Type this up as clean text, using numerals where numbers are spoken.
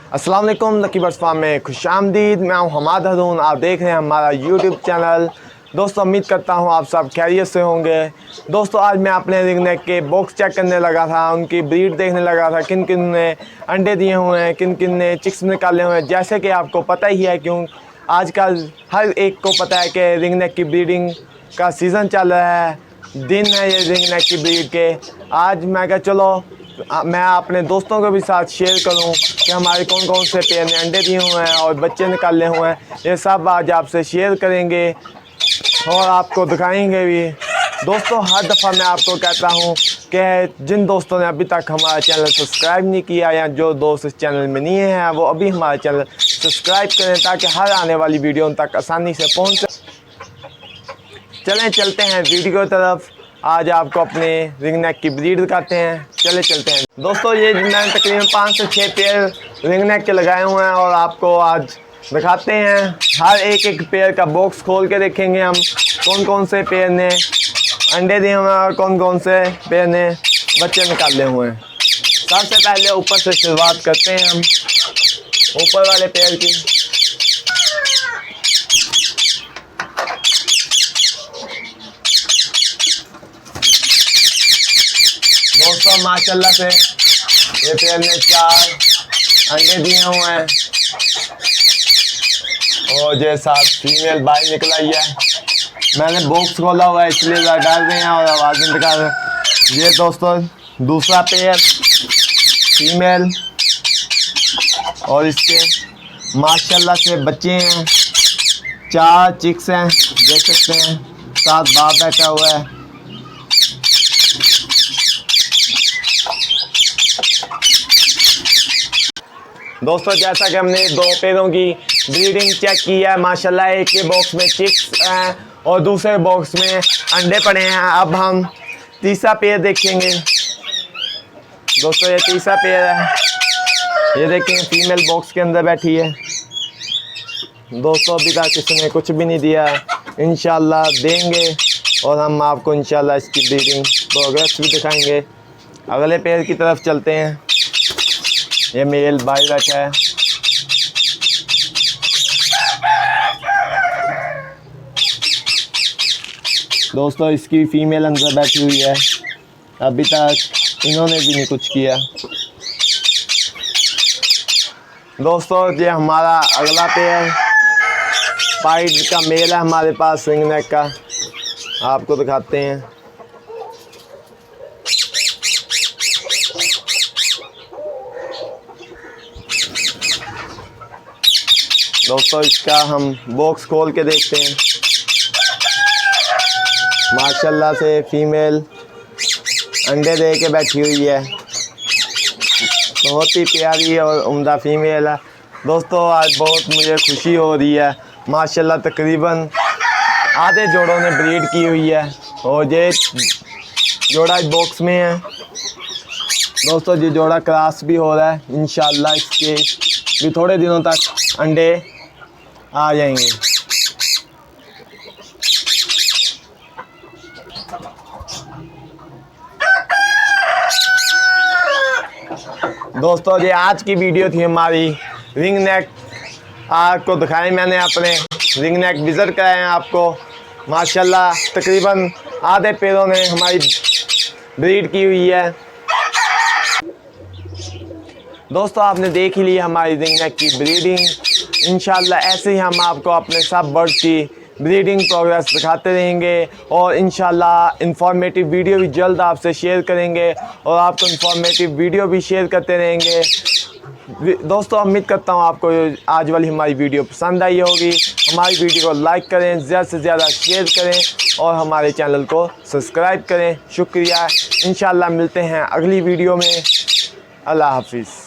अस्सलाम वालेकुम, lucky birds farm में खुशामदीद। मैं हूं हमाद हारून, आप देख रहे हैं हमारा यूट्यूब चैनल। दोस्तों उम्मीद करता हूं आप सब खैरियत से होंगे। दोस्तों आज मैं अपने रिंग नेक के बॉक्स चेक करने लगा था, उनकी ब्रीड देखने लगा था, किन किन ने अंडे दिए हुए हैं, किन किन ने चिक्स निकाले हुए हैं। जैसे कि आपको पता ही है, क्यों आजकल हर एक को पता है कि रिंग नेक की ब्रीडिंग का सीज़न चल रहा है, दिन है ये रिंग नेक की ब्रीड के। आज मैं कहा चलो मैं अपने दोस्तों के भी साथ शेयर करूं कि हमारे कौन कौन से पेयर ने अंडे दिए हुए हैं और बच्चे निकाले हुए हैं। ये सब आज आपसे शेयर करेंगे और आपको दिखाएंगे भी। दोस्तों हर दफ़ा मैं आपको कहता हूं कि जिन दोस्तों ने अभी तक हमारा चैनल सब्सक्राइब नहीं किया या जो दोस्त इस चैनल में नहीं हैं वो अभी हमारा चैनल सब्सक्राइब करें ताकि हर आने वाली वीडियो उन तक आसानी से पहुँच। चलें चलते हैं वीडियो की तरफ। आज आपको अपने रिंग नेक की ब्रीड दिखाते हैं, चलते हैं। दोस्तों ये मैंने तकरीबन 5 से 6 पेयर रिंग नेक के लगाए हुए हैं और आपको आज दिखाते हैं। हर एक पेयर का बॉक्स खोल के देखेंगे हम कौन कौन से पेयर ने अंडे दिए हुए हैं और कौन कौन से पेयर ने बच्चे निकाले हुए हैं। सबसे पहले ऊपर से शुरुआत करते हैं हम ऊपर वाले पेयर की। दोस्तों माशाल्लाह से ये पेयर ने 4 अंडे दिए हुए हैं और ये 7 फीमेल बाहर निकल आई है। मैंने बॉक्स खोला हुआ है इसलिए डाल रहे हैं और आवाज़ें दिखा रहे हैं। ये दोस्तों दूसरा पेयर फीमेल और इसके माशाल्लाह से बच्चे हैं, 4 चिक्स हैं, देख सकते हैं, साथ बाप बैठा हुआ है। दोस्तों जैसा कि हमने 2 पेयरों की ब्रीडिंग चेक की है, माशाल्लाह एक के बॉक्स में चिक्स हैं और दूसरे बॉक्स में अंडे पड़े हैं। अब हम तीसरा पेयर देखेंगे। दोस्तों ये तीसरा पेयर है, ये देखें फीमेल बॉक्स के अंदर बैठी है। दोस्तों अभी तक किसी ने कुछ भी नहीं दिया, इंशाल्लाह देंगे और हम आपको इंशाल्लाह इसकी ब्रीडिंग प्रोग्रेस भी दिखाएंगे। अगले पेयर की तरफ चलते हैं। ये मेल बाहर बैठा है। दोस्तों इसकी फीमेल अंदर बैठी हुई है, अभी तक इन्होंने भी नहीं कुछ किया। दोस्तों ये हमारा अगला पेयर पाइड का मेल है हमारे पास रिंग नेक का, आपको दिखाते हैं। दोस्तों इसका हम बॉक्स खोल के देखते हैं। माशाल्लाह से फीमेल अंडे दे के बैठी हुई है, बहुत ही प्यारी और उम्दा फीमेल है। दोस्तों आज बहुत मुझे खुशी हो रही है, माशाल्लाह तकरीबन आधे जोड़ों ने ब्रीड की हुई है और ये जोड़ा बॉक्स में है। दोस्तों ये जोड़ा क्रॉस भी हो रहा है, इंशाल्लाह इसके भी थोड़े दिनों तक अंडे आ जाएंगे। दोस्तों ये आज की वीडियो थी हमारी रिंग नेक, आपको दिखाएं मैंने अपने रिंग नेक विज़िट कराए हैं आपको। माशाल्लाह तकरीबन आधे पेयरों ने हमारी ब्रीड की हुई है। दोस्तों आपने देख ही ली हमारी रिंग नेक की ब्रीडिंग। इंशाल्लाह ऐसे ही हम आपको अपने सब बर्ड की ब्रीडिंग प्रोग्रेस दिखाते रहेंगे और इंशाल्लाह इंफॉर्मेटिव वीडियो भी जल्द आपसे शेयर करेंगे और आपको इंफॉर्मेटिव वीडियो भी शेयर करते रहेंगे। दोस्तों उम्मीद करता हूँ आपको आज वाली हमारी वीडियो पसंद आई होगी। हमारी वीडियो को लाइक करें, ज़्यादा से ज़्यादा शेयर करें और हमारे चैनल को सब्सक्राइब करें। शुक्रिया, इंशाल्लाह मिलते हैं अगली वीडियो में। अल्लाह हाफिज़।